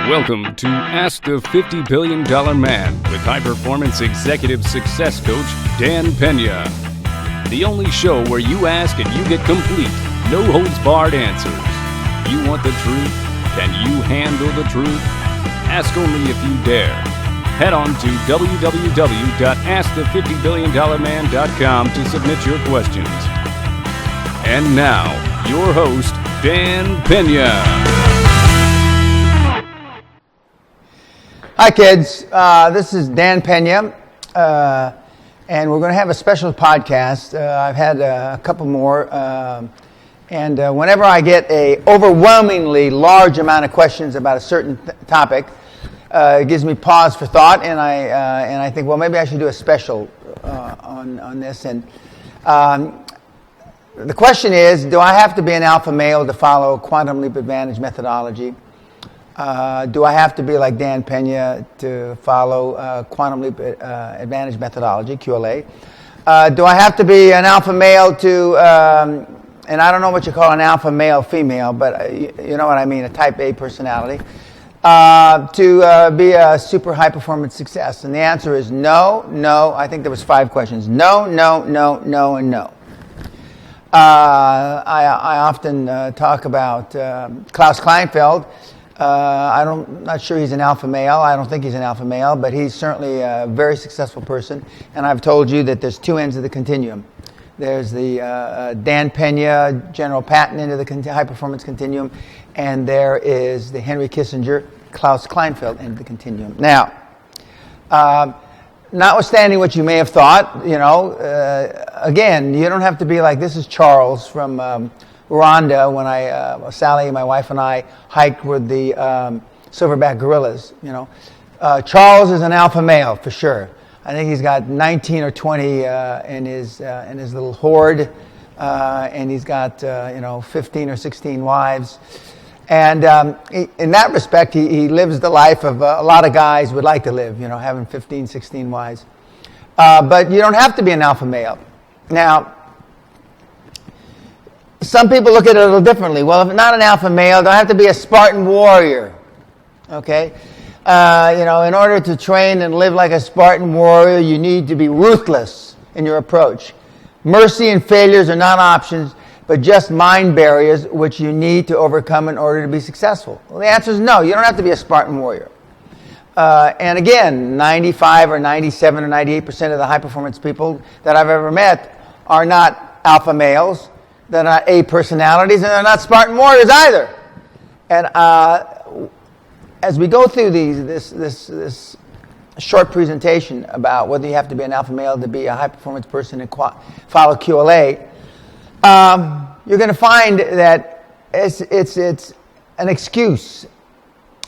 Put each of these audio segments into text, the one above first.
Welcome to Ask the $50 Billion Man with high-performance executive success coach Dan Peña. The only show where you ask and you get complete, no-holds-barred answers. You want the truth? Can you handle the truth? Ask only if you dare. Head on to www.askthefifty-billionman.com to submit your questions. And now, your host, Dan Peña. Hi kids, this is Dan Peña, and we're going to have a special podcast. I've had a couple more, and whenever I get a overwhelmingly large amount of questions about a certain topic, it gives me pause for thought, and I think, well, maybe I should do a special on this. And the question is, do I have to be an alpha male to follow quantum leap advantage methodology? Do I have to be like Dan Peña to follow quantum leap advantage methodology, QLA? Do I have to be an alpha male to, and I don't know what you call an alpha male female, but you know what I mean, a type A personality, to be a super high performance success? And the answer is no, no. I think there was 5 questions. No, no, no, no, and no. I often talk about Klaus Kleinfeld. I'm not sure he's an alpha male. I don't think he's an alpha male, but he's certainly a very successful person. And I've told you that there's 2 ends of the continuum. There's the Dan Peña, General Patton end of the high performance continuum, and there is the Henry Kissinger, Klaus Kleinfeld end of the continuum. Now, notwithstanding what you may have thought, again, you don't have to be like, this is Charles from Rwanda, when Sally, my wife, and I hiked with the silverback gorillas. Charles is an alpha male for sure. I think he's got 19 or 20 in his little horde, and he's got 15 or 16 wives. And in that respect, he lives the life of a lot of guys would like to live. Having 15, 16 wives. But you don't have to be an alpha male. Now, some people look at it a little differently. Well, if I'm not an alpha male, do I have to be a Spartan warrior? Okay? In order to train and live like a Spartan warrior, you need to be ruthless in your approach. Mercy and failures are not options, but just mind barriers which you need to overcome in order to be successful. Well, the answer is no. You don't have to be a Spartan warrior. And again, 95 or 97 or 98% of the high-performance people that I've ever met are not alpha males. They're not A personalities, and they're not Spartan warriors either. And as we go through this short presentation about whether you have to be an alpha male to be a high-performance person and follow QLA, you're going to find that it's an excuse.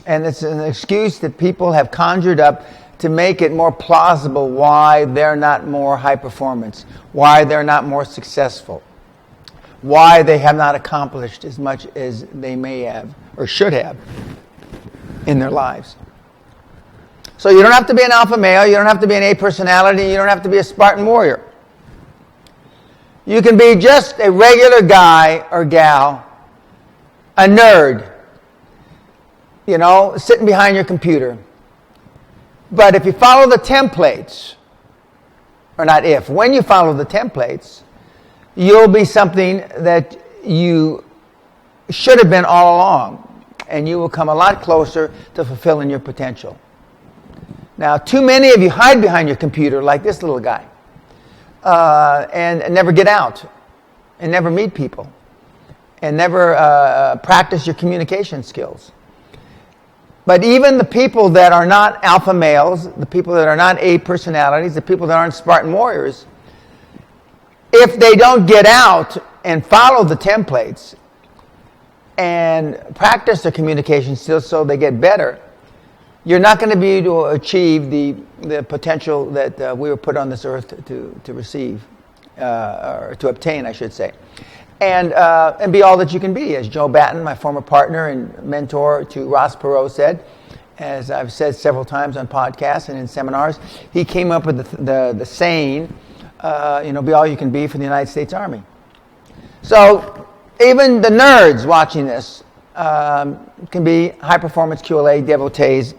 And it's an excuse that people have conjured up to make it more plausible why they're not more high-performance, why they're not more successful, why they have not accomplished as much as they may have or should have in their lives. So you don't have to be an alpha male, you don't have to be an A personality, you don't have to be a Spartan warrior. You can be just a regular guy or gal, a nerd, sitting behind your computer. But if you follow the templates, or not if, when you follow the templates, you'll be something that you should have been all along, and you will come a lot closer to fulfilling your potential. Now, too many of you hide behind your computer like this little guy, and never get out, and never meet people, and never practice your communication skills. But even the people that are not alpha males, the people that are not A personalities, the people that aren't Spartan warriors, if they don't get out and follow the templates and practice their communication skills so they get better, you're not going to be able to achieve the potential that we were put on this earth to receive, or to obtain, I should say. And be all that you can be. As Joe Batten, my former partner and mentor to Ross Perot, said, as I've said several times on podcasts and in seminars, he came up with the saying, be all you can be for the United States Army. So even the nerds watching this can be high-performance QLA devotees.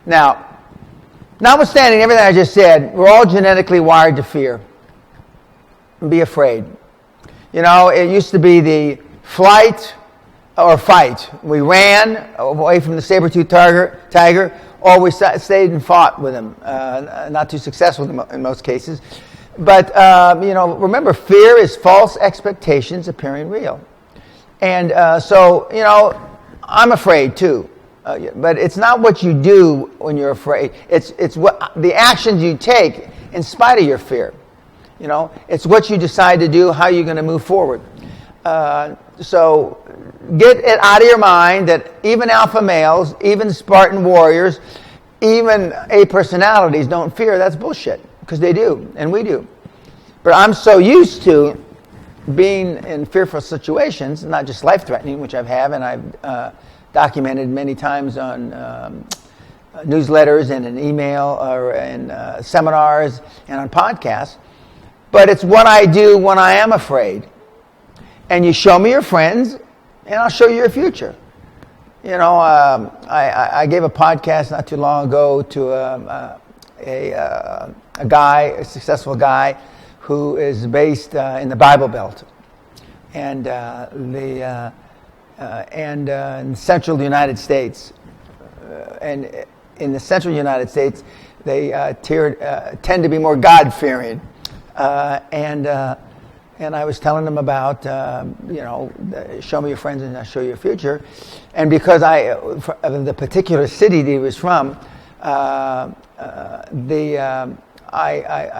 Now, notwithstanding everything I just said, we're all genetically wired to fear and be afraid. You know, it used to be the flight or fight. We ran away from the saber-toothed tiger, or we stayed and fought with him. Not too successful in most cases. But, you know, remember, fear is false expectations appearing real. And so, you know, I'm afraid too. But it's not what you do when you're afraid. It's what the actions you take in spite of your fear. You know, it's what you decide to do, how you're going to move forward. So get it out of your mind that even alpha males, even Spartan warriors, even A personalities don't fear. That's bullshit, because they do, and we do. But I'm so used to being in fearful situations, not just life-threatening, which I've and I've documented many times on newsletters and in email or in seminars and on podcasts. But it's what I do when I am afraid. And you show me your friends, and I'll show you your future. You know, I gave a podcast not too long ago to a guy, a successful guy, who is based in the Bible Belt, and in central United States. And in the central United States, they tend to be more God-fearing. And I was telling them about, you know, show me your friends and I'll show you your future. And because of the particular city that he was from, I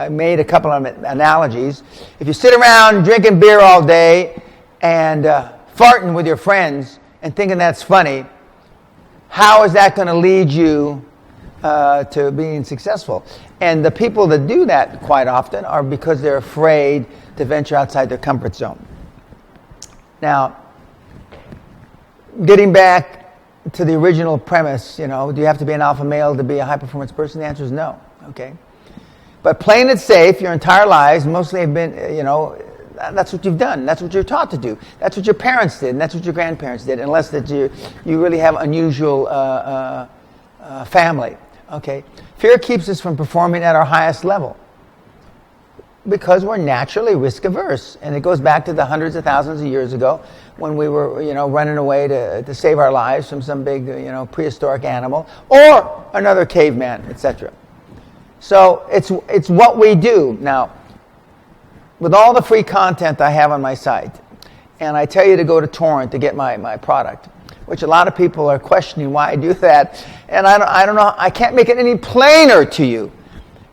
made a couple of analogies. If you sit around drinking beer all day and farting with your friends and thinking that's funny, how is that going to lead you to being successful? And the people that do that quite often are because they're afraid to venture outside their comfort zone. Now, getting back to the original premise, you know, do you have to be an alpha male to be a high-performance person? The answer is no, okay? But playing it safe your entire lives mostly have been, you know, that's what you've done. That's what you're taught to do. That's what your parents did, and that's what your grandparents did, unless that you really have unusual family, okay? Fear keeps us from performing at our highest level because we're naturally risk-averse. And it goes back to the hundreds of thousands of years ago when we were, you know, running away to save our lives from some big, you know, prehistoric animal or another caveman, etc. So it's what we do. Now, with all the free content I have on my site, and I tell you to go to torrent to get my product, which a lot of people are questioning why I do that, and I don't know, I can't make it any plainer to you.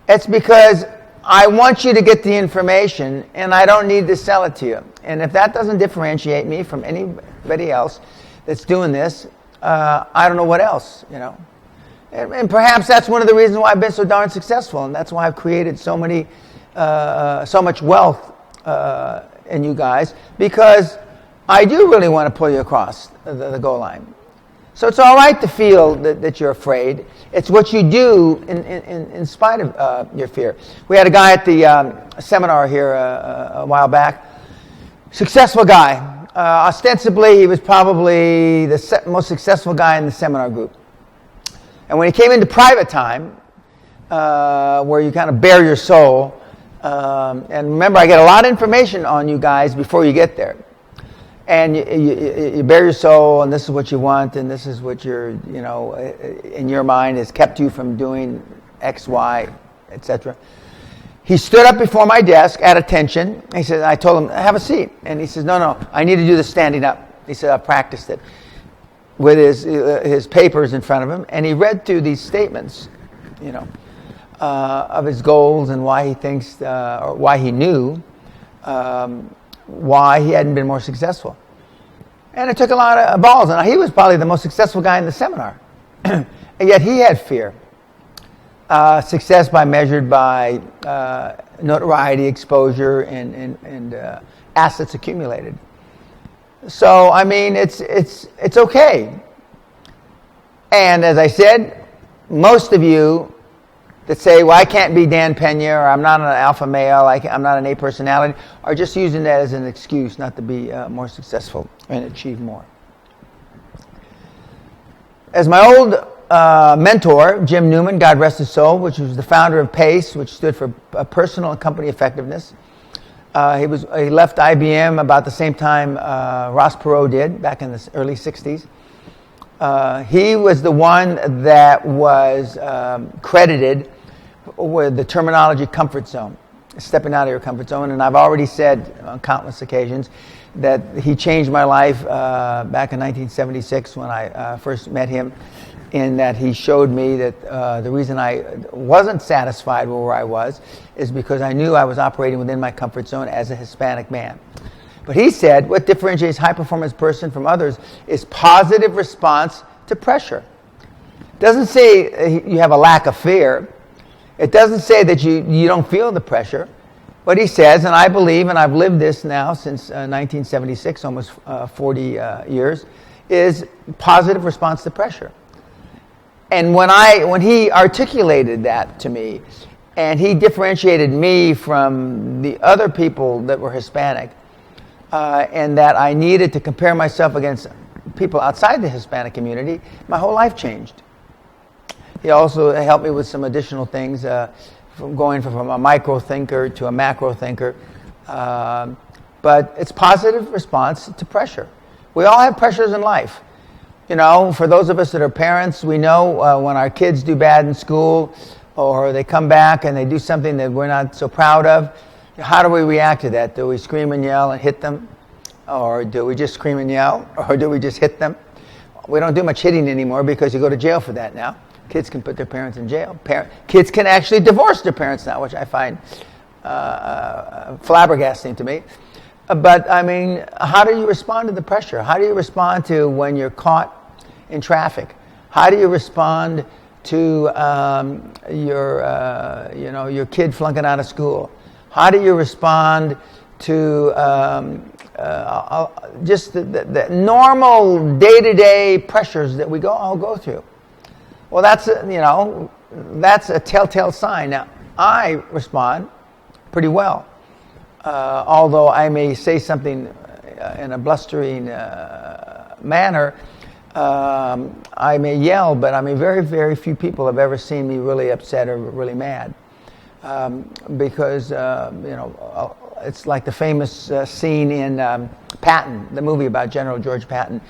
It's because I want you to get the information, and I don't need to sell it to you. And if that doesn't differentiate me from anybody else that's doing this, I don't know what else, you know. And perhaps that's one of the reasons why I've been so darn successful, and that's why I've created so much wealth in you guys, because I do really want to pull you across the goal line. So it's all right to feel that you're afraid. It's what you do in spite of your fear. We had a guy at the seminar here a while back, successful guy. Ostensibly, he was probably the most successful guy in the seminar group. And when he came into private time, where you kind of bare your soul, and remember, I get a lot of information on you guys before you get there. And you bare your soul, and this is what you want, and this is what you're, you know, in your mind has kept you from doing X, Y, etc. He stood up before my desk at attention. He said, I told him, have a seat. And he says, no, I need to do this standing up. He said, I've practiced it. With his papers in front of him, and he read through these statements, you know, of his goals and why he thinks, or why he knew, why he hadn't been more successful. And it took a lot of balls. And he was probably the most successful guy in the seminar. And yet he had fear. Success measured by notoriety, exposure, and assets accumulated. So, I mean, it's okay. And as I said, most of you that say, well, I can't be Dan Peña, or I'm not an alpha male, I'm not an A personality, are just using that as an excuse not to be more successful and achieve more. As my old mentor, Jim Newman, God rest his soul, which was the founder of PACE, which stood for Personal and Company Effectiveness. He left IBM about the same time Ross Perot did, back in the early 60s. He was the one that was credited with the terminology comfort zone, stepping out of your comfort zone. And I've already said on countless occasions that he changed my life back in 1976 when I first met him, in that he showed me that the reason I wasn't satisfied with where I was is because I knew I was operating within my comfort zone as a Hispanic man. But he said what differentiates high-performance person from others is positive response to pressure. It doesn't say you have a lack of fear. It doesn't say that you don't feel the pressure. What he says, and I believe, and I've lived this now since 1976, almost 40 years, is positive response to pressure. And when he articulated that to me, and he differentiated me from the other people that were Hispanic, and that I needed to compare myself against people outside the Hispanic community, my whole life changed. He also helped me with some additional things, from going from a micro thinker to a macro thinker. But it's positive response to pressure. We all have pressures in life. You know, for those of us that are parents, we know when our kids do bad in school, or they come back and they do something that we're not so proud of. How do we react to that? Do we scream and yell and hit them? Or do we just scream and yell? Or do we just hit them? We don't do much hitting anymore because you go to jail for that now. Kids can put their parents in jail. Kids can actually divorce their parents now, which I find flabbergasting to me. But, I mean, how do you respond to the pressure? How do you respond to when you're caught in traffic? How do you respond to your kid flunking out of school? How do you respond to just the normal day-to-day pressures that we all go through? Well, that's a telltale sign. Now, I respond pretty well, although I may say something in a blustering manner. I may yell, but I mean, very, very few people have ever seen me really upset or really mad. Because it's like the famous scene in Patton, the movie about General George Patton,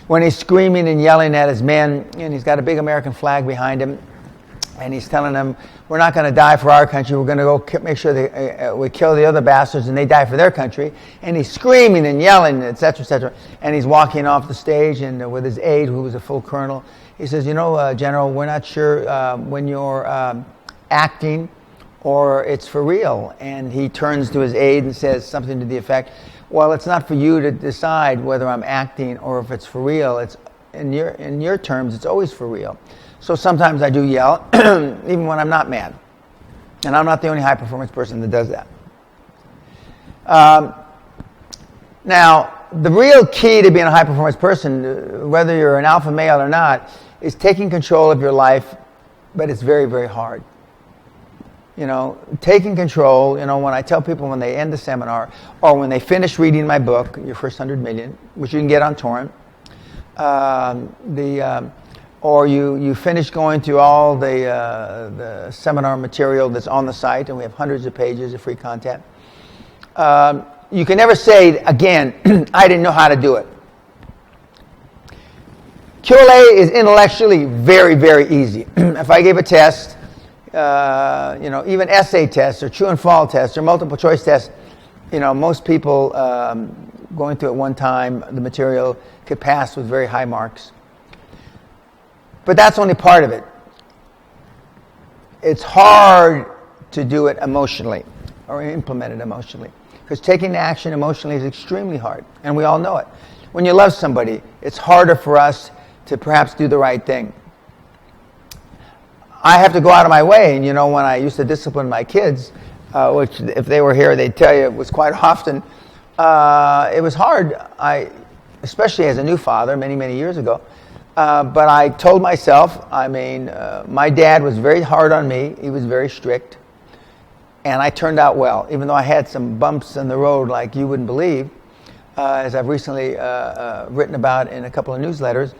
when he's screaming and yelling at his men, and he's got a big American flag behind him, and he's telling them, we're not going to die for our country, we're going to go make sure we kill the other bastards and they die for their country. And he's screaming and yelling, et cetera, and he's walking off the stage, and with his aide, who was a full colonel, he says, General, we're not sure when you're acting or it's for real. And he turns to his aide and says something to the effect, well, it's not for you to decide whether I'm acting or if it's for real. It's in your terms, it's always for real. So sometimes I do yell, even when I'm not mad. And I'm not the only high-performance person that does that. Now, the real key to being a high-performance person, whether you're an alpha male or not, is taking control of your life, but it's very, very hard. Taking control, when I tell people when they end the seminar, or when they finish reading my book, Your First 100 Million, which you can get on torrent, or you finish going through all the seminar material that's on the site, and we have hundreds of pages of free content. You can never say, again, I didn't know how to do it. QLA is intellectually very, very easy. If I gave a test, even essay tests or true and false tests or multiple choice tests, most people going through it one time, the material could pass with very high marks. But that's only part of it. It's hard to do it emotionally or implement it emotionally, because taking action emotionally is extremely hard, and we all know it. When you love somebody, it's harder for us to perhaps do the right thing. I have to go out of my way, and when I used to discipline my kids, which if they were here, they'd tell you it was quite often, it was hard, especially as a new father many, many years ago. But I told myself, my dad was very hard on me. He was very strict. And I turned out well, even though I had some bumps in the road like you wouldn't believe, as I've recently written about in a couple of newsletters.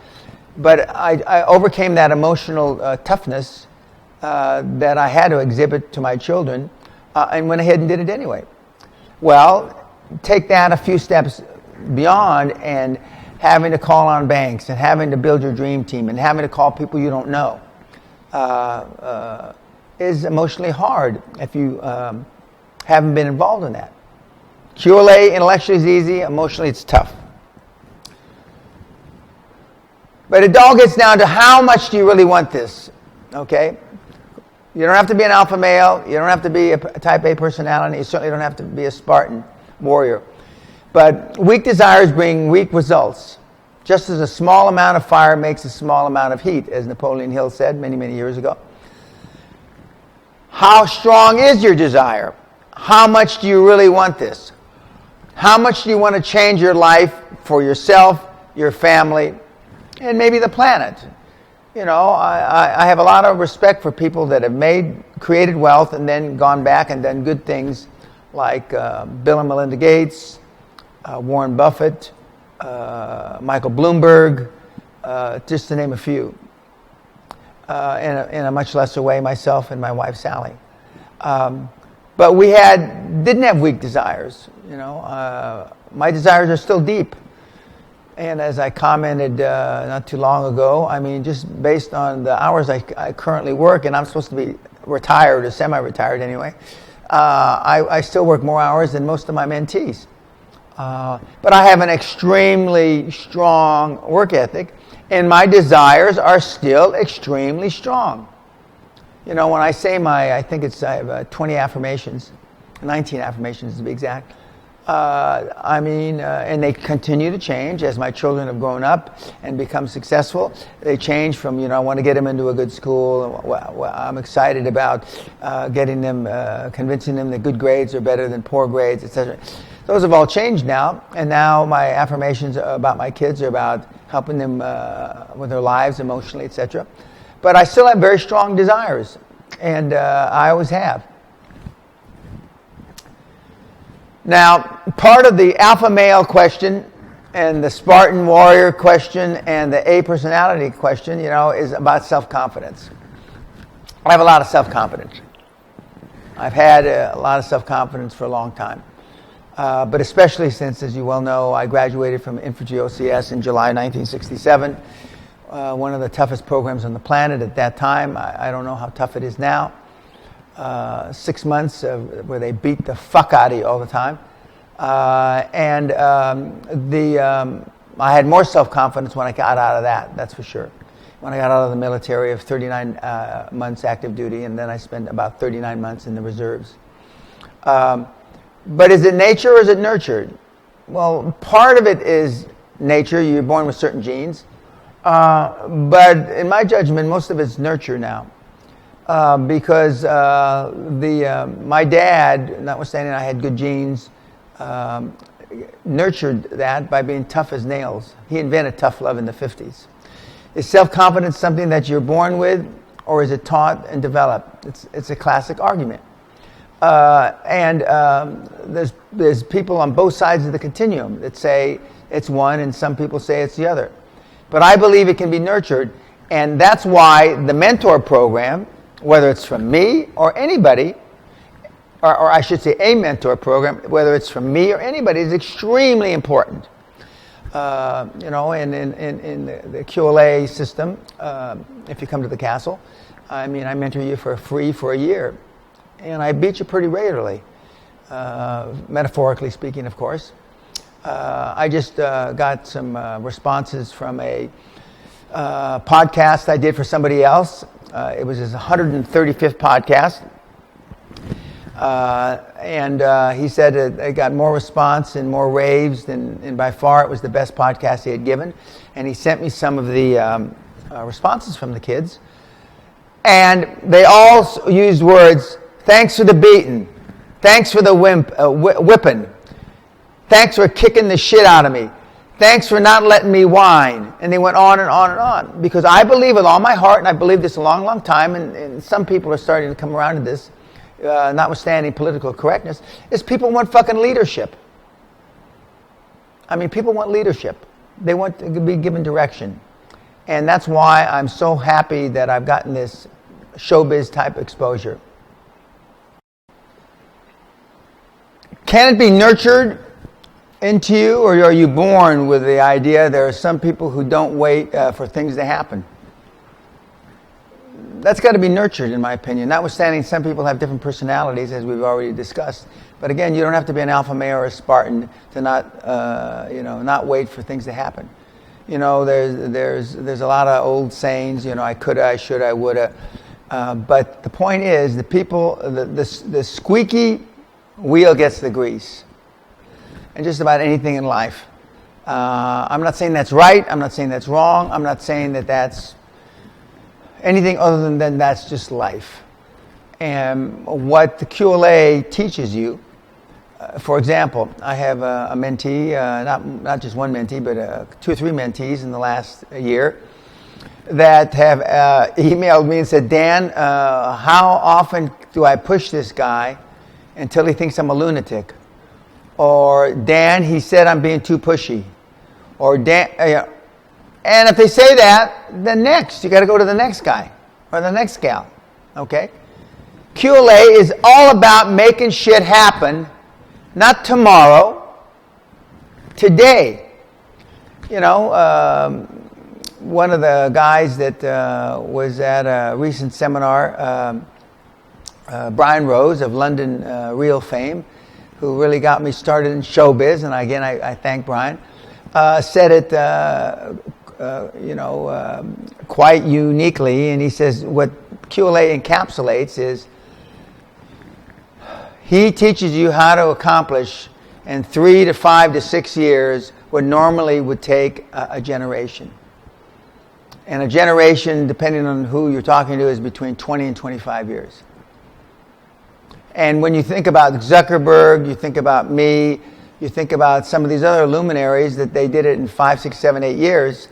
But I overcame that emotional toughness that I had to exhibit to my children and went ahead and did it anyway. Well, take that a few steps beyond and having to call on banks and having to build your dream team and having to call people you don't know is emotionally hard if you haven't been involved in that. QLA intellectually is easy, emotionally it's tough. But it all gets down to how much do you really want this, okay? You don't have to be an alpha male. You don't have to be a type A personality. You certainly don't have to be a Spartan warrior. But weak desires bring weak results. Just as a small amount of fire makes a small amount of heat, as Napoleon Hill said many, many years ago. How strong is your desire? How much do you really want this? How much do you want to change your life for yourself, your family, and maybe the planet? You know, I have a lot of respect for people that have created wealth and then gone back and done good things, like Bill and Melinda Gates, Warren Buffett, Michael Bloomberg, just to name a few. In a much lesser way, myself and my wife Sally. But we didn't have weak desires. You know, my desires are still deep. And as I commented not too long ago, I mean, just based on the hours I currently work, and I'm supposed to be retired or semi-retired anyway, I still work more hours than most of my mentees. But I have an extremely strong work ethic, and my desires are still extremely strong. You know, when I say I have 20 affirmations, 19 affirmations to be exact. And they continue to change as my children have grown up and become successful. They change from, I want to get them into a good school. I'm excited about getting them, convincing them that good grades are better than poor grades, etc. Those have all changed now, and now my affirmations about my kids are about helping them with their lives emotionally, etc. But I still have very strong desires, and I always have. Now, part of the alpha male question and the Spartan warrior question and the A personality question, is about self-confidence. I have a lot of self-confidence. I've had a lot of self-confidence for a long time. But especially since, as you well know, I graduated from Infantry OCS in July 1967, one of the toughest programs on the planet at that time. I don't know how tough it is now. 6 months where they beat the fuck out of you all the time. I had more self-confidence when I got out of that, that's for sure. When I got out of the military of 39 months active duty, and then I spent about 39 months in the reserves. But is it nature or is it nurtured? Well, part of it is nature. You're born with certain genes. But in my judgment, most of it's nurture now. Because my dad, notwithstanding I had good genes, nurtured that by being tough as nails. He invented tough love in the 50s. Is self-confidence something that you're born with, or is it taught and developed? It's a classic argument. There's people on both sides of the continuum that say it's one, and some people say it's the other. But I believe it can be nurtured, and that's why the mentor program, whether it's from me or anybody, or I should say a mentor program, whether it's from me or anybody, is extremely important. In the QLA system, if you come to the castle, I mentor you for free for a year. And I beat you pretty regularly, metaphorically speaking, of course. I just got some responses from a podcast I did for somebody else. It was his 135th podcast. He said it got more response and more raves, and by far it was the best podcast he had given. And he sent me some of the responses from the kids. And they all used words: thanks for the beating, thanks for the whipping, thanks for kicking the shit out of me, thanks for not letting me whine. And they went on and on and on. Because I believe with all my heart, and I believe this a long, long time, and some people are starting to come around to this, notwithstanding political correctness, is people want fucking leadership. People want leadership. They want to be given direction. And that's why I'm so happy that I've gotten this showbiz type exposure. Can it be nurtured into you, or are you born with the idea there are some people who don't wait for things to happen? That's got to be nurtured, in my opinion. Notwithstanding, some people have different personalities, as we've already discussed. But again, you don't have to be an alpha male or a Spartan to not wait for things to happen. There's a lot of old sayings. I coulda, I shoulda, I woulda. But the point is, the squeaky wheel gets the grease. And just about anything in life. I'm not saying that's right. I'm not saying that's wrong. I'm not saying that that's anything other than that's just life. And what the QLA teaches you, for example, I have a mentee, not just one mentee, but 2 or 3 mentees in the last year that have emailed me and said, Dan, how often do I push this guy until he thinks I'm a lunatic? Or, Dan, he said I'm being too pushy. Or, Dan, and if they say that, then next, you got to go to the next guy or the next gal. Okay? QLA is all about making shit happen, not tomorrow, today. One of the guys that was at a recent seminar, Brian Rose of London Real fame, who really got me started in showbiz, and again, I thank Brian, said it, quite uniquely, and he says what QLA encapsulates is he teaches you how to accomplish in 3 to 5 to 6 years what normally would take a generation. And a generation, depending on who you're talking to, is between 20 and 25 years. And when you think about Zuckerberg, you think about me, you think about some of these other luminaries that they did it in 5, 6, 7, 8 years,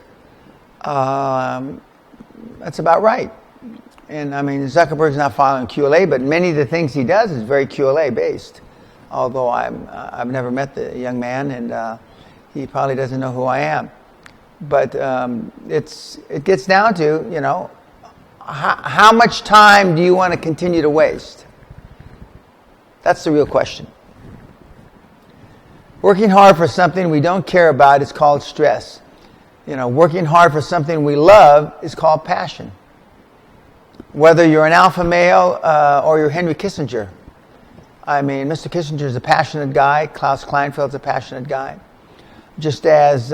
that's about right. And I mean, Zuckerberg's not following QLA, but many of the things he does is very QLA based. Although I've never met the young man, and he probably doesn't know who I am. But it gets down to, how much time do you want to continue to waste? That's the real question. Working hard for something we don't care about is called stress. Working hard for something we love is called passion. Whether you're an alpha male or you're Henry Kissinger. I mean, Mr. Kissinger is a passionate guy. Klaus Kleinfeld's a passionate guy. Just as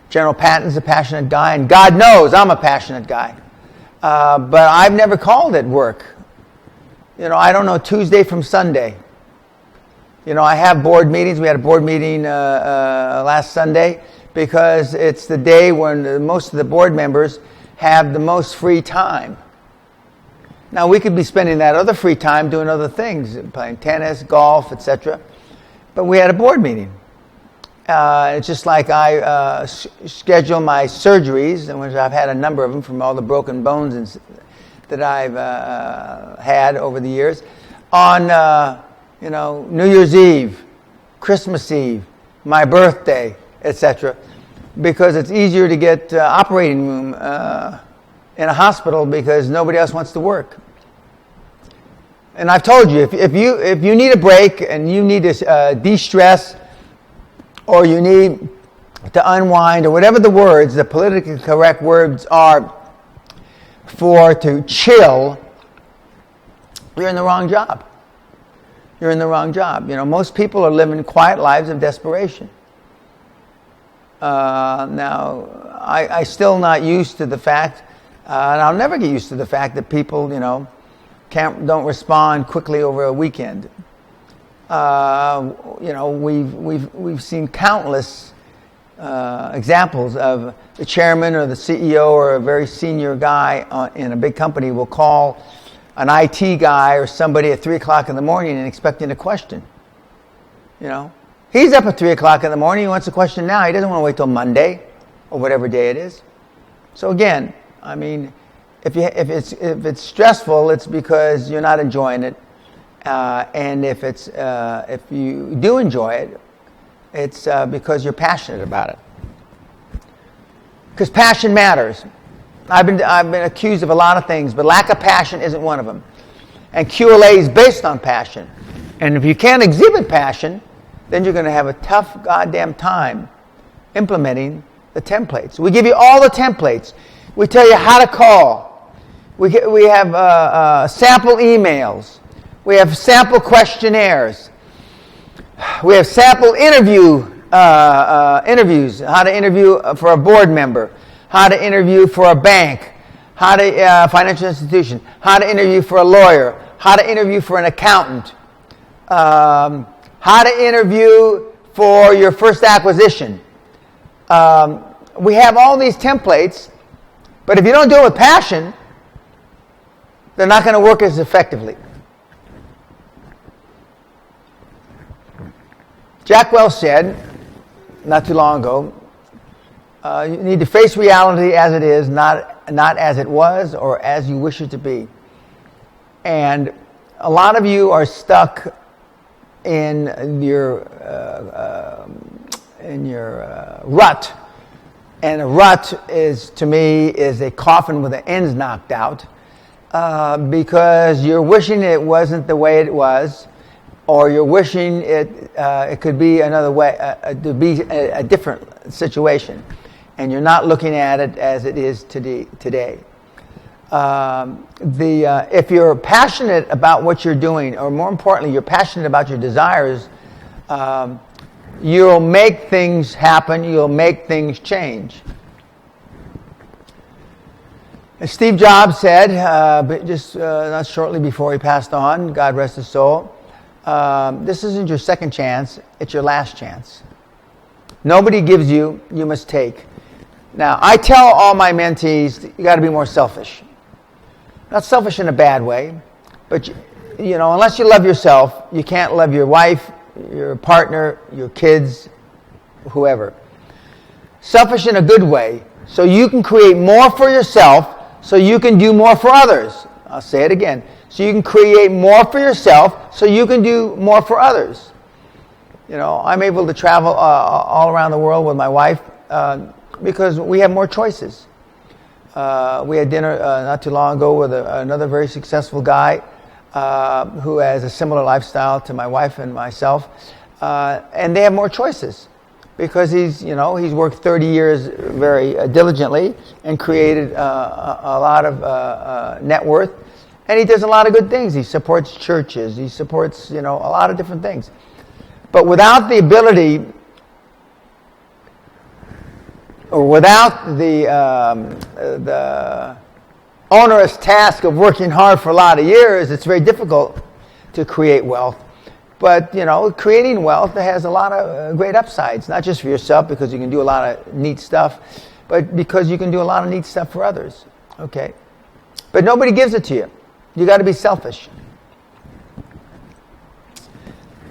General Patton's a passionate guy, and God knows I'm a passionate guy. But I've never called it work. I don't know Tuesday from Sunday. I have board meetings. We had a board meeting last Sunday because it's the day when most of the board members have the most free time. Now, we could be spending that other free time doing other things, playing tennis, golf, etc. But we had a board meeting. It's just like I schedule my surgeries, in which I've had a number of them from all the broken bones that I've had over the years, on New Year's Eve, Christmas Eve, my birthday, etc. Because it's easier to get operating room in a hospital because nobody else wants to work. And I've told you, if you need a break and you need to de-stress, or you need to unwind, or whatever the politically correct words are for to chill, you're in the wrong job. You're in the wrong job. Most people are living quiet lives of desperation. Now, I still not used to the fact, and I'll never get used to the fact that people, don't respond quickly over a weekend. We've seen countless examples of the chairman or the CEO or a very senior guy in a big company will call an IT guy or somebody at 3 o'clock in the morning and expecting a question. He's up at 3 o'clock in the morning. He wants a question now. He doesn't want to wait till Monday or whatever day it is. So again, I mean, if it's stressful, it's because you're not enjoying it. And if you do enjoy it, it's because you're passionate about it. Because passion matters. I've been accused of a lot of things, but lack of passion isn't one of them. And QLA is based on passion. And if you can't exhibit passion, then you're going to have a tough goddamn time implementing the templates. We give you all the templates. We tell you how to call. We have sample emails. We have sample questionnaires. We have sample interviews. How to interview for a board member. How to interview for a bank. How to financial institution. How to interview for a lawyer. How to interview for an accountant. How to interview for your first acquisition. We have all these templates, but if you don't do it with passion, they're not going to work as effectively. Jack Welch said, not too long ago, you need to face reality as it is, not as it was or as you wish it to be. And a lot of you are stuck in your rut. And a rut is, to me, is a coffin with the ends knocked out because you're wishing it wasn't the way it was, or you're wishing it could be another way, to be a different situation, and you're not looking at it as it is today. If you're passionate about what you're doing, or more importantly, you're passionate about your desires, you'll make things happen, you'll make things change. As Steve Jobs said, not shortly before he passed on, God rest his soul, this isn't your second chance, it's your last chance. Nobody gives you, you must take. Now, I tell all my mentees, you got to be more selfish. Not selfish in a bad way, but unless you love yourself, you can't love your wife, your partner, your kids, whoever. Selfish in a good way, so you can create more for yourself, so you can do more for others. I'll say it again. So you can create more for yourself, so you can do more for others. I'm able to travel all around the world with my wife because we have more choices. We had dinner not too long ago with another very successful guy who has a similar lifestyle to my wife and myself, and they have more choices because he's worked 30 years very diligently and created a lot of net worth, and he does a lot of good things. He supports churches, he supports a lot of different things, but without the ability, or without the onerous task of working hard for a lot of years, it's very difficult to create wealth. But, creating wealth has a lot of great upsides, not just for yourself because you can do a lot of neat stuff, but because you can do a lot of neat stuff for others. Okay? But nobody gives it to you. You got to be selfish.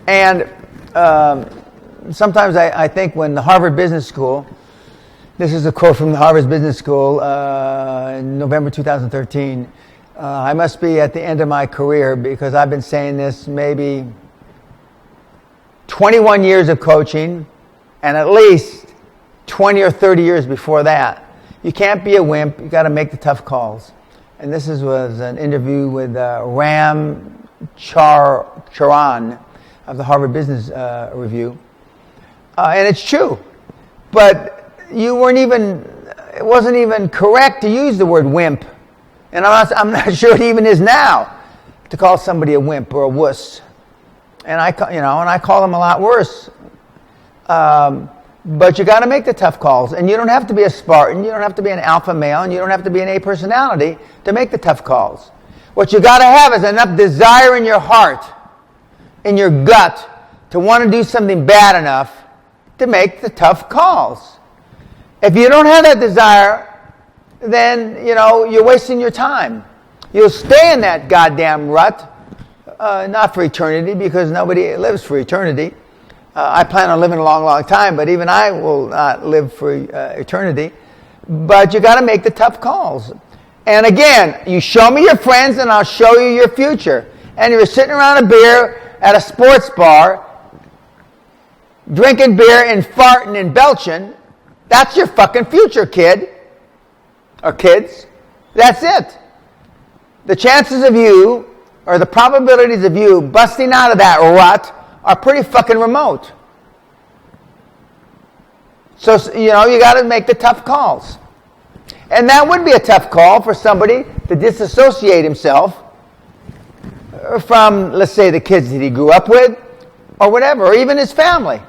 And sometimes I think when the Harvard Business School, this is a quote from the Harvard Business School in November 2013. I must be at the end of my career because I've been saying this maybe 21 years of coaching and at least 20 or 30 years before that. You can't be a wimp. You got to make the tough calls. And this was an interview with Ram Charan of the Harvard Business Review. And it's true. But it wasn't even correct to use the word wimp. And I'm not sure it even is now to call somebody a wimp or a wuss. And I call them a lot worse. But you got to make the tough calls. And you don't have to be a Spartan, you don't have to be an alpha male, and you don't have to be an A personality to make the tough calls. What you got to have is enough desire in your heart, in your gut, to want to do something bad enough to make the tough calls. If you don't have that desire, then, you're wasting your time. You'll stay in that goddamn rut, not for eternity, because nobody lives for eternity. I plan on living a long, long time, but even I will not live for eternity. But you got to make the tough calls. And again, you show me your friends and I'll show you your future. And you're sitting around a beer at a sports bar, drinking beer and farting and belching, that's your fucking future, kid. or kids. That's it. The chances of you, or the probabilities of you busting out of that rut are pretty fucking remote. So, you got to make the tough calls. And that would be a tough call for somebody to disassociate himself from, let's say, the kids that he grew up with, or whatever, or even his family.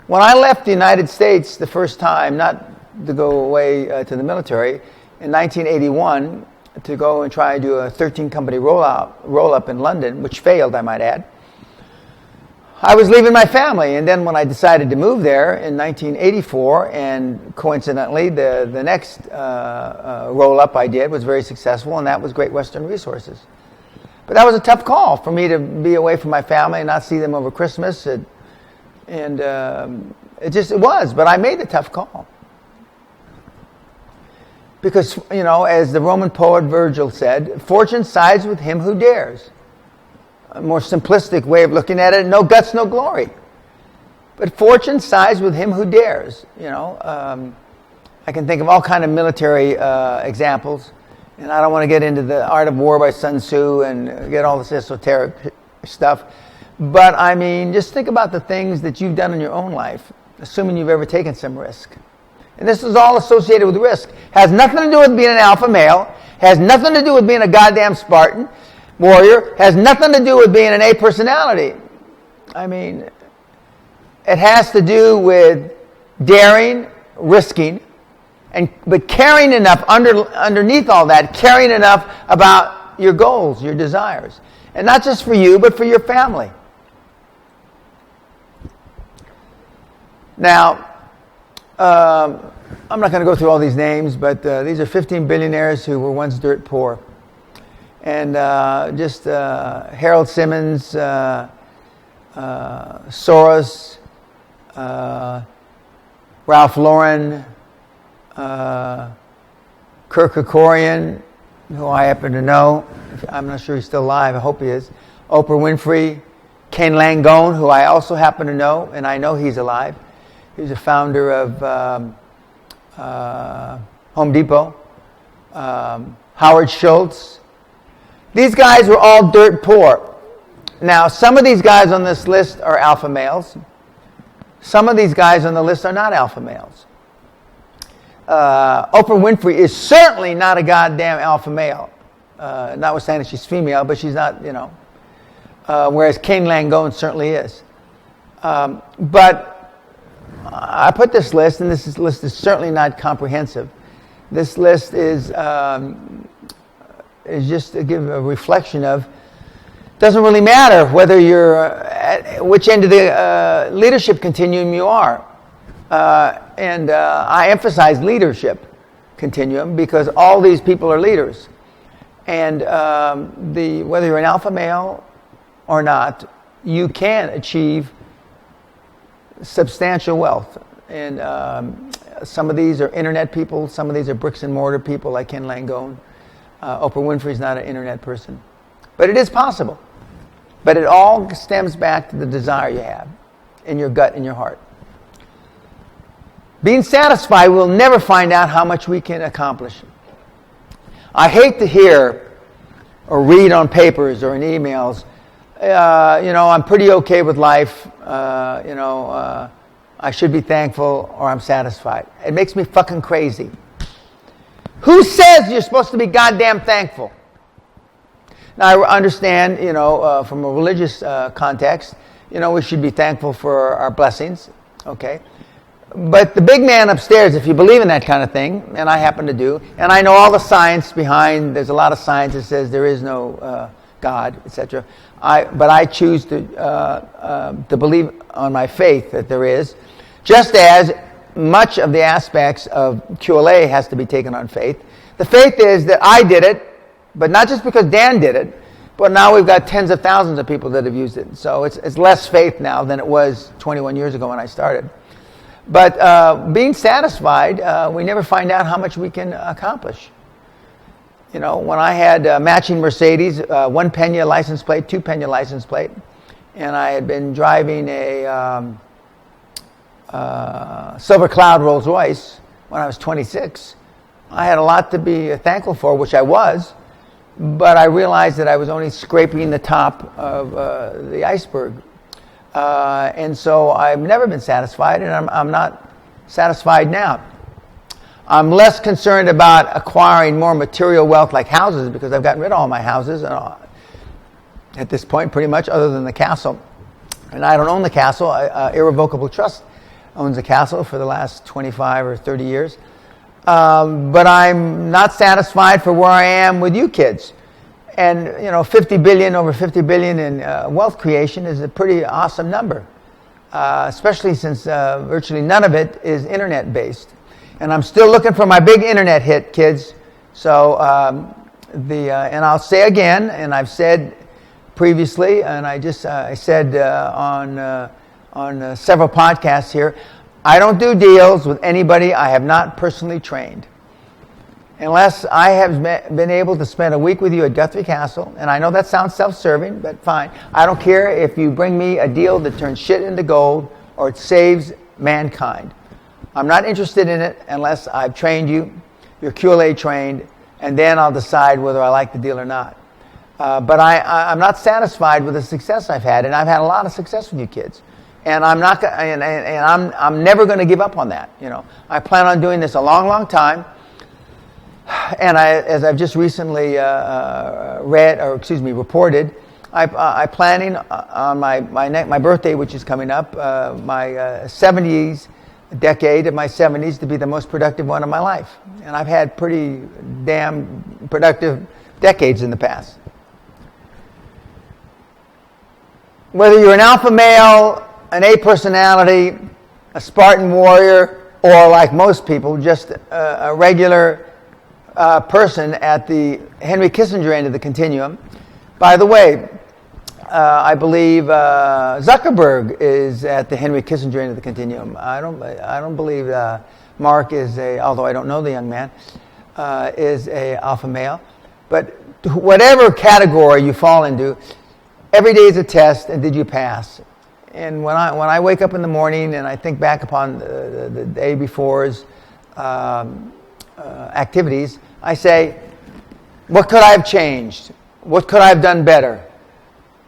When I left the United States the first time, not to go away to the military, in 1981, to go and try to do a 13-company roll-up in London, which failed, I might add, I was leaving my family. And then when I decided to move there in 1984, and coincidentally, the next roll-up I did was very successful, and that was Great Western Resources. But that was a tough call for me to be away from my family and not see them over Christmas. It was, but I made the tough call. Because, as the Roman poet Virgil said, fortune sides with him who dares. A more simplistic way of looking at it, no guts, no glory. But fortune sides with him who dares. I can think of all kind of military examples. And I don't want to get into the Art of War by Sun Tzu and get all this esoteric stuff. But, just think about the things that you've done in your own life, assuming you've ever taken some risk. And this is all associated with risk. Has nothing to do with being an alpha male. Has nothing to do with being a goddamn Spartan warrior. Has nothing to do with being an A personality. It has to do with daring, risking, but caring enough, underneath all that, caring enough about your goals, your desires. And not just for you, but for your family. Now, I'm not going to go through all these names, but these are 15 billionaires who were once dirt poor. And Harold Simmons, Soros, Ralph Lauren, Kirk Kerkorian, who I happen to know. I'm not sure he's still alive. I hope he is. Oprah Winfrey, Ken Langone, who I also happen to know, and I know he's alive. He's a founder of Home Depot. Howard Schultz. These guys were all dirt poor. Now, some of these guys on this list are alpha males. Some of these guys on the list are not alpha males. Oprah Winfrey is certainly not a goddamn alpha male. Notwithstanding she's female, but she's not, whereas Ken Langone certainly is. But I put this list, and this list is certainly not comprehensive. This list is just to give a reflection of, doesn't really matter whether you're at which end of the leadership continuum you are. And I emphasize leadership continuum because all these people are leaders. And whether you're an alpha male or not, you can achieve substantial wealth. And some of these are internet people, some of these are bricks and mortar people like Ken Langone. Oprah Winfrey's not an internet person. But it is possible. But it all stems back to the desire you have in your gut, in your heart. Being satisfied, we'll never find out how much we can accomplish. I hate to hear or read on papers or in emails, I'm pretty okay with life, I should be thankful or I'm satisfied. It makes me fucking crazy. Who says you're supposed to be goddamn thankful? Now, I understand, from a religious context, we should be thankful for our blessings, okay? But the big man upstairs, if you believe in that kind of thing, and I happen to do, and I know all the science behind, there's a lot of science that says there is no God, etc. But I choose to believe on my faith that there is, just as much of the aspects of QLA has to be taken on faith. The faith is that I did it, but not just because Dan did it, but now we've got tens of thousands of people that have used it. So it's less faith now than it was 21 years ago when I started. But being satisfied, we never find out how much we can accomplish. When I had matching Mercedes, one Peña license plate, two Peña license plate, and I had been driving a Silver Cloud Rolls Royce when I was 26, I had a lot to be thankful for, which I was, but I realized that I was only scraping the top of the iceberg. And so I've never been satisfied, and I'm not satisfied now. I'm less concerned about acquiring more material wealth like houses, because I've gotten rid of all my houses at this point, pretty much, other than the castle. And I don't own the castle. Irrevocable Trust owns the castle for the last 25 or 30 years. But I'm not satisfied for where I am with you kids. And, 50 billion, over 50 billion in wealth creation is a pretty awesome number, especially since virtually none of it is internet-based. And I'm still looking for my big internet hit, kids. So, and I'll say again, and I've said previously, and I said on several podcasts here, I don't do deals with anybody I have not personally trained. Unless I have been able to spend a week with you at Guthrie Castle, and I know that sounds self-serving, but fine. I don't care if you bring me a deal that turns shit into gold or it saves mankind. I'm not interested in it unless I've trained you, you're QLA trained, and then I'll decide whether I like the deal or not. But I'm not satisfied with the success I've had, and I've had a lot of success with you kids. And I'm not, I'm never going to give up on that. I plan on doing this a long, long time. And as I've just recently reported, I'm planning on my birthday, which is coming up, my 70s decade of my 70s to be the most productive one of my life. And I've had pretty damn productive decades in the past. Whether you're an alpha male, an A personality, a Spartan warrior, or like most people, just a regular person at the Henry Kissinger end of the continuum. By the way, I believe Zuckerberg is at the Henry Kissinger end of the continuum. I don't believe Mark is although I don't know the young man, is a alpha male. But whatever category you fall into, every day is a test, and did you pass? And when I wake up in the morning and I think back upon the day before's activities, I say, what could I have changed? What could I have done better?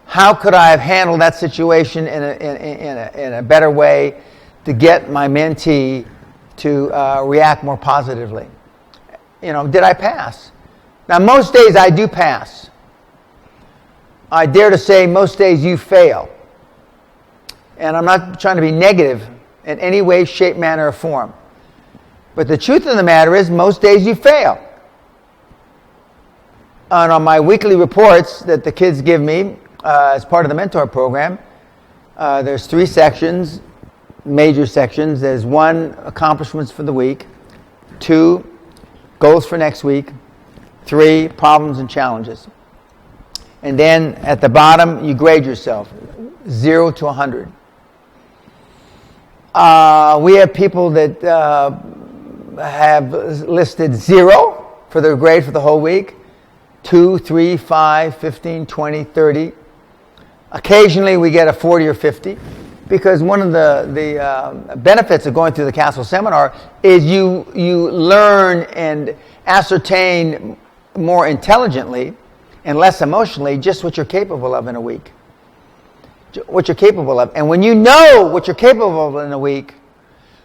How could I have handled that situation in a better way to get my mentee to react more positively? Did I pass? Now, most days I do pass. I dare to say most days you fail. And I'm not trying to be negative in any way, shape, manner, or form. But the truth of the matter is most days you fail. And on my weekly reports that the kids give me as part of the mentor program, there's 3 sections, major sections. There's 1, accomplishments for the week. 2, goals for next week. 3, problems and challenges. And then at the bottom, you grade yourself, 0 to 100. We have people that have listed 0 for their grade for the whole week, 2, 3, 5, 15, 20, 30. Occasionally we get a 40 or 50, because one of the benefits of going through the Castle Seminar is you learn and ascertain more intelligently and less emotionally just what you're capable of in a week. What you're capable of. And when you know what you're capable of in a week,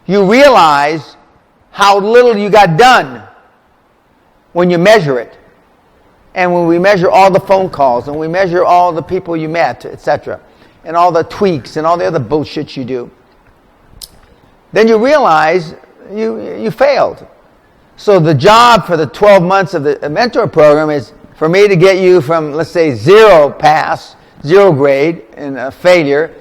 you realize how little you got done when you measure it. And when we measure all the phone calls, and we measure all the people you met, etc., and all the tweaks and all the other bullshit you do, then you realize you failed. So the job for the 12 months of the mentor program is for me to get you from, let's say, 0 pass, 0 grade, and a failure,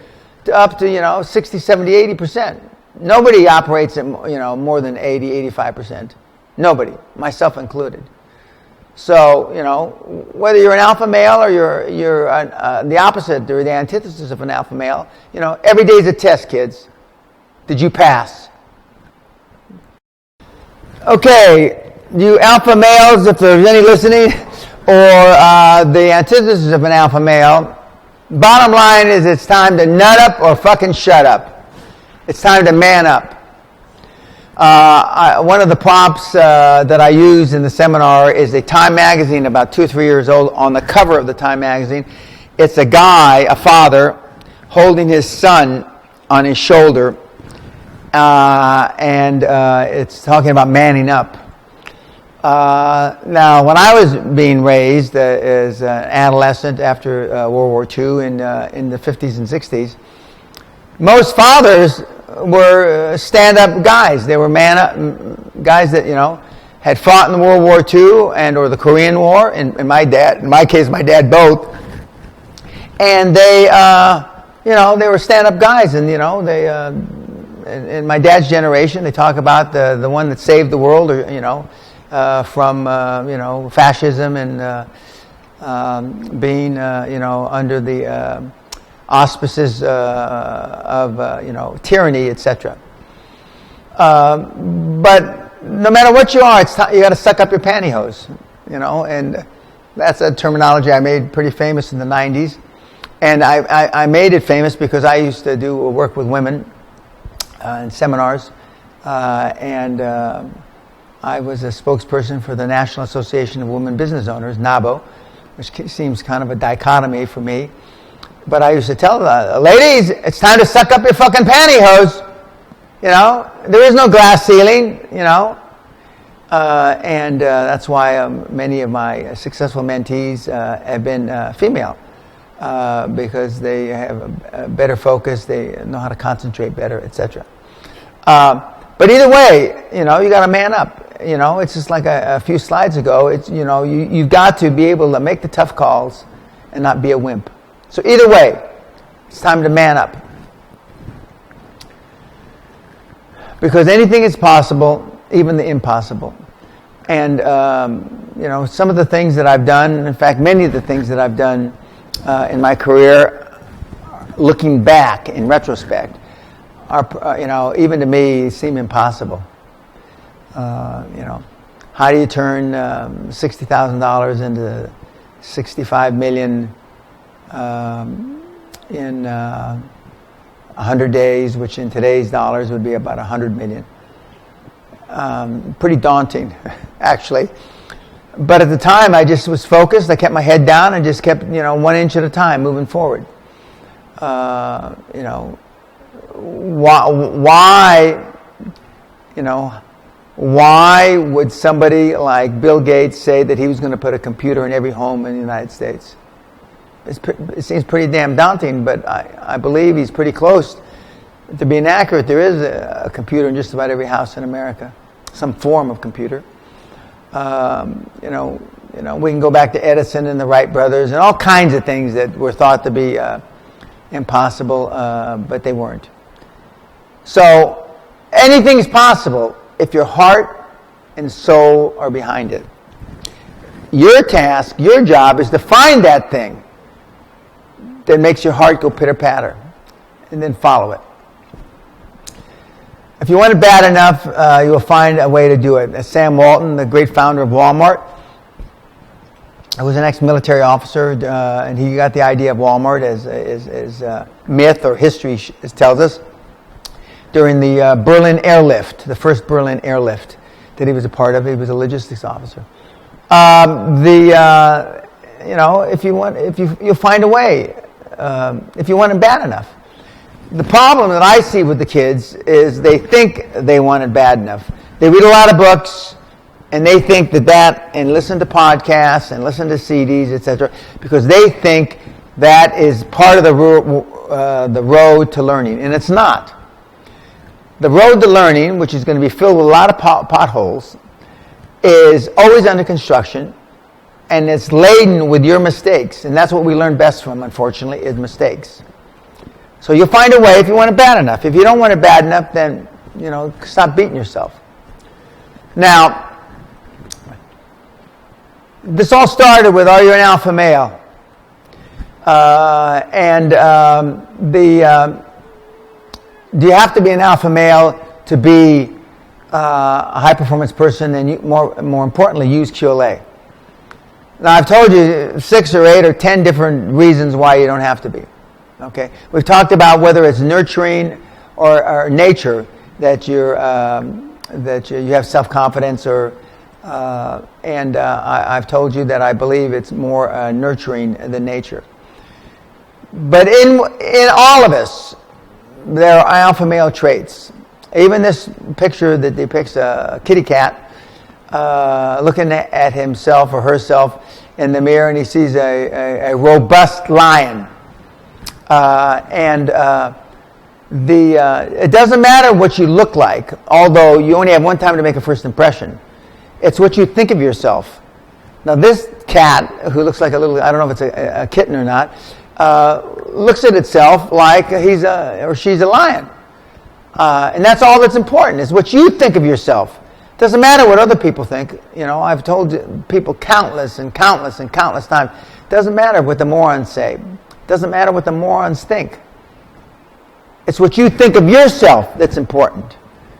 to up to, 60, 70, 80%. Nobody operates at, more than 80, 85%. Nobody, myself included. So, whether you're an alpha male or you're the opposite or the antithesis of an alpha male, every day is a test, kids. Did you pass? Okay, you alpha males, if there's any listening, or the antithesis of an alpha male, bottom line is it's time to nut up or fucking shut up. It's time to man up. One of the props that I use in the seminar is a Time magazine, about 2 or 3 years old. On the cover of the Time magazine, it's a guy, a father, holding his son on his shoulder, and it's talking about manning up. Now, when I was being raised as an adolescent after World War II in the 50s and 60s, most fathers were stand-up guys. They were man-up guys that, had fought in the World War II and or the Korean War. In my case, my dad both. And they, they were stand-up guys. And, they, in my dad's generation, they talk about the one that saved the world, or, from fascism and being under the auspices of tyranny, etc. But no matter what you are, you got to suck up your pantyhose, and that's a terminology I made pretty famous in the 90s. And I made it famous because I used to do work with women in seminars, and I was a spokesperson for the National Association of Women Business Owners, NABO, which seems kind of a dichotomy for me. But I used to tell the ladies, it's time to suck up your fucking pantyhose. There is no glass ceiling, and that's why many of my successful mentees have been female, because they have a better focus, they know how to concentrate better, etc. But either way, you got to man up. It's just like a few slides ago. It's you've got to be able to make the tough calls and not be a wimp. So either way, it's time to man up. Because anything is possible, even the impossible. And, some of the things that I've done, in fact, many of the things that I've done in my career, looking back in retrospect, are, even to me, seem impossible. How do you turn $60,000 into $65 million in 100 days, which in today's dollars would be about 100 million. Pretty daunting, actually. But at the time, I just was focused. I kept my head down and just kept, 1 inch at a time, moving forward. Why would somebody like Bill Gates say that he was going to put a computer in every home in the United States? It seems pretty damn daunting, but I believe he's pretty close to being accurate. There is a computer in just about every house in America, some form of computer. We can go back to Edison and the Wright brothers and all kinds of things that were thought to be impossible, but they weren't. So anything's possible if your heart and soul are behind it. Your task, your job is to find that thing that makes your heart go pitter-patter, and then follow it. If you want it bad enough, you'll find a way to do it. Sam Walton, the great founder of Walmart, was an ex-military officer, and he got the idea of Walmart as myth or history tells us during the Berlin airlift, the first Berlin airlift that he was a part of. He was a logistics officer. You'll find a way. If you want it bad enough. The problem that I see with the kids is they think they want it bad enough. They read a lot of books, and they think and listen to podcasts and listen to CDs, etc., because they think that is part of the road to learning, and it's not. The road to learning, which is going to be filled with a lot of potholes, is always under construction, and it's laden with your mistakes. And that's what we learn best from, unfortunately, is mistakes. So you'll find a way if you want it bad enough. If you don't want it bad enough, then, stop beating yourself. Now, this all started with, are you an alpha male? Do you have to be an alpha male to be a high-performance person, and more importantly, use QLA? Now, I've told you 6 or 8 or 10 different reasons why you don't have to be. Okay, we've talked about whether it's nurturing or nature that you're that you have self-confidence, and I've told you that I believe it's more nurturing than nature. But in all of us, there are alpha male traits. Even this picture that depicts a kitty cat looking at himself or herself in the mirror, and he sees a robust lion. It doesn't matter what you look like, although you only have one time to make a first impression. It's what you think of yourself. Now, this cat, who looks like a little, I don't know if it's a kitten or not, looks at itself like he's or she's a lion. And that's all that's important, is what you think of yourself. It doesn't matter what other people think. You know, I've told people countless times. It doesn't matter what the morons say. It doesn't matter what the morons think. It's what you think of yourself that's important.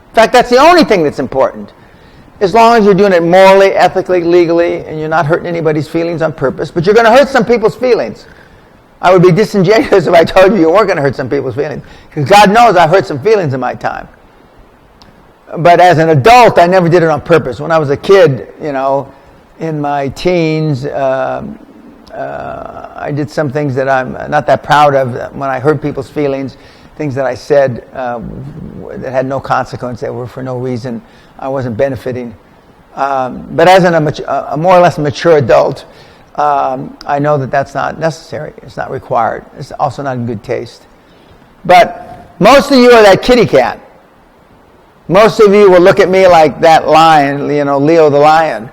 In fact, that's the only thing that's important. As long as you're doing it morally, ethically, legally, and you're not hurting anybody's feelings on purpose. But you're going to hurt some people's feelings. I would be disingenuous if I told you weren't going to hurt some people's feelings. Because God knows I've hurt some feelings in my time. But as an adult, I never did it on purpose. When I was a kid, you know, in my teens, I did some things that I'm not that proud of. When I hurt people's feelings, things that I said that had no consequence, that were for no reason, I wasn't benefiting. But as a more or less mature adult, I know that that's not necessary. It's not required. It's also not in good taste. But most of you are that kitty cat. Most of you will look at me like that lion, you know, Leo the lion.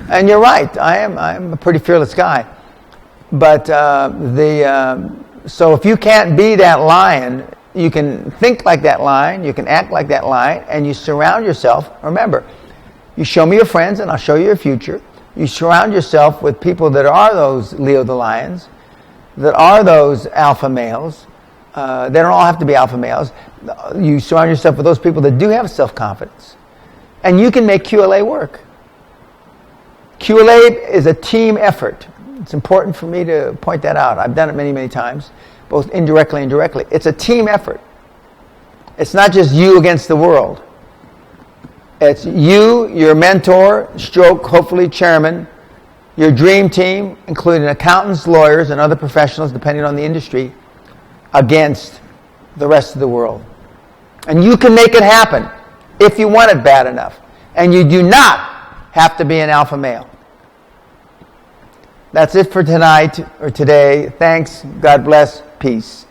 And you're right. I'm a pretty fearless guy. But so if you can't be that lion, you can think like that lion, you can act like that lion, and you surround yourself. Remember, you show me your friends and I'll show you your future. You surround yourself with people that are those Leo the lions, that are those alpha males. They don't all have to be alpha males. You surround yourself with those people that do have self-confidence. And you can make QLA work. QLA is a team effort. It's important for me to point that out. I've done it many, many times, both indirectly and directly. It's a team effort. It's not just you against the world. It's you, your mentor, stroke, hopefully chairman, your dream team, including accountants, lawyers, and other professionals, depending on the industry, against the rest of the world. And you can make it happen if you want it bad enough. And you do not have to be an alpha male. That's it for tonight or today. Thanks. God bless. Peace.